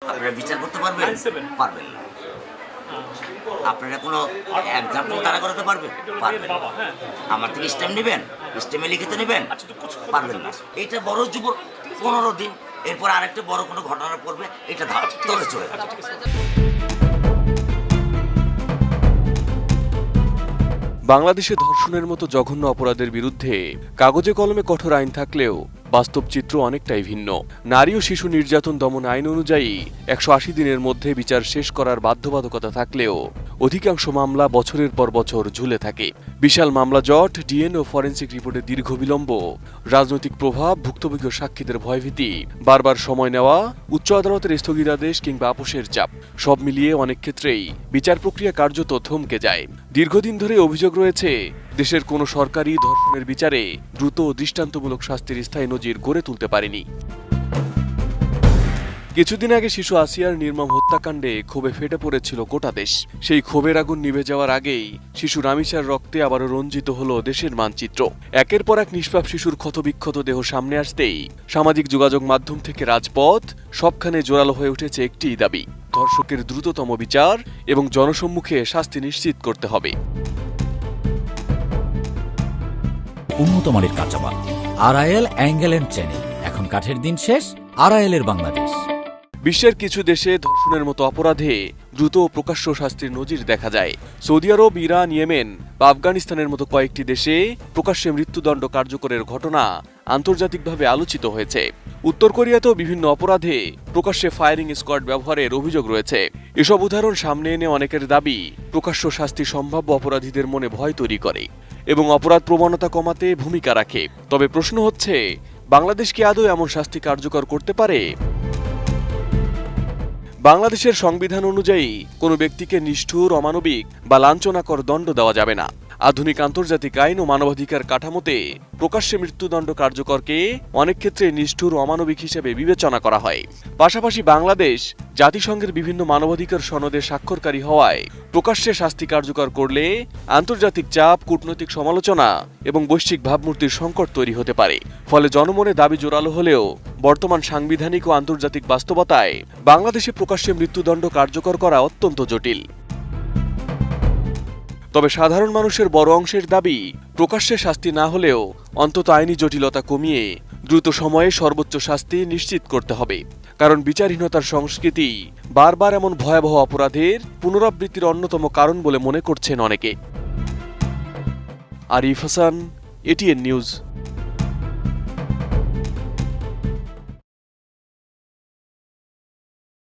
আপনারা বিচার করতে পারবেন? পারবেন না। আপনারা কোনো এক্সাম্পল দাঁড়া করাতে পারবেন? পারবেন না। আমার থেকে স্ট্যাম্প নেবেন, স্ট্যাম্পে লিখিত নেবেন? পারবেন না। এইটা বড় যুব 15 দিন, এরপর আরেকটা বড় কোনো ঘটনা পড়বে, এটা তলে চলে যাবে। বাংলাদেশে ধর্ষণের মতো জঘন্য অপরাধের বিরুদ্ধে কাগজে কলমে কঠোর আইন থাকলেও বাস্তব চিত্র অনেকটাই ভিন্ন। নারী ও শিশু নির্যাতন দমন আইন অনুযায়ী 180 দিনের মধ্যে বিচার শেষ করার বাধ্যবাধকতা থাকলেও অধিকাংশ মামলা বছরের পর বছর ঝুলে থাকে। বিশাল মামলা জট, ডিএনএ ও ফরেনসিক রিপোর্টে দীর্ঘ বিলম্ব, রাজনৈতিক প্রভাব, ভুক্তভোগী সাক্ষীদের ভয়ভীতি, বারবার সময় নেওয়া, উচ্চ আদালতের স্থগিতাদেশ কিংবা আপোষের চাপ, সব মিলিয়ে অনেক ক্ষেত্রেই বিচার প্রক্রিয়া কার্যত থমকে যায়। দীর্ঘদিন ধরে অভিযোগ রয়েছে দেশের কোনো সরকারি ধর্ষণের বিচারে দ্রুত ও দৃষ্টান্তমূলক শাস্তির স্থায়ী নজির গড়ে তুলতে পারেনি। কিছুদিন আগে শিশু আসিয়ার নির্মম হত্যাকাণ্ডে ক্ষোভে ফেটে পড়েছিল গোটা দেশ। সেই ক্ষোভের আগুন নিভে যাওয়ার আগেই শিশু রামিসার রক্তে আবারও রঞ্জিত হলো দেশের মানচিত্র। একের পর এক নিষ্পাপ শিশুর ক্ষতবিক্ষত দেহ সামনে আসতেই সামাজিক যোগাযোগ মাধ্যম থেকে রাজপথ সবখানে জোরালো হয়ে উঠেছে একটিই দাবি: ধর্ষকের দ্রুততম বিচার এবং জনসম্মুখে শাস্তি নিশ্চিত করতে হবে। উন্নত মানের কাঁচামাল আরআইএল অ্যাঙ্গেল এন্ড চ্যানেল, এখন কাঠের দিন শেষ, আরআইএল এর বাংলাদেশ। বিশ্বের কিছু দেশে ধর্ষণের মতো অপরাধে দ্রুত ও প্রকাশ্য শাস্তির নজির দেখা যায়। সৌদি আরব, ইরান, ইয়েমেন বা আফগানিস্তানের মতো কয়েকটি দেশে প্রকাশ্যে মৃত্যুদণ্ড কার্যকরের ঘটনা আন্তর্জাতিকভাবে আলোচিত হয়েছে। উত্তর কোরিয়াতেও বিভিন্ন অপরাধে প্রকাশ্যে ফায়ারিং স্কোয়াড ব্যবহারের অভিযোগ রয়েছে। এসব উদাহরণ সামনে এনে অনেকের দাবি প্রকাশ্য শাস্তি সম্ভাব্য অপরাধীদের মনে ভয় তৈরি করে এবং অপরাধ প্রবণতা কমাতে ভূমিকা রাখে। তবে প্রশ্ন হচ্ছে, বাংলাদেশ কি আদৌ এমন শাস্তি কার্যকর করতে পারে? বাংলাদেশের সংবিধান অনুযায়ী কোনো ব্যক্তিকে নিষ্ঠুর, অমানবিক বা লাঞ্ছনাকর দণ্ড দেওয়া যাবে না। আধুনিক আন্তর্জাতিক আইন ও মানবাধিকার কাঠামোতে প্রকাশ্যে মৃত্যুদণ্ড কার্যকরকে অনেক ক্ষেত্রে নিষ্ঠুর, অমানবিক হিসেবে বিবেচনা করা হয়। পাশাপাশি বাংলাদেশ জাতিসংঘের বিভিন্ন মানবাধিকার সনদে স্বাক্ষরকারী হওয়ায় প্রকাশ্যে শাস্তি কার্যকর করলে আন্তর্জাতিক চাপ, কূটনৈতিক সমালোচনা এবং বৈশ্বিক ভাবমূর্তির সংকট তৈরি হতে পারে। ফলে জনমনে দাবি জোরালো হলেও বর্তমান সাংবিধানিক ও আন্তর্জাতিক বাস্তবতায় বাংলাদেশে প্রকাশ্যে মৃত্যুদণ্ড কার্যকর করা অত্যন্ত জটিল। তবে সাধারণ মানুষের বড় অংশের দাবি, প্রকাশ্যে শাস্তি না হলেও অন্তত আইনি জটিলতা কমিয়ে দ্রুত সময়ে সর্বোচ্চ শাস্তি নিশ্চিত করতে হবে। কারণ বিচারহীনতার সংস্কৃতি বারবার এমন ভয়াবহ অপরাধের পুনরাবৃত্তির অন্যতম কারণ বলে মনে করছেন অনেকে। Arif Hasan, ATN news.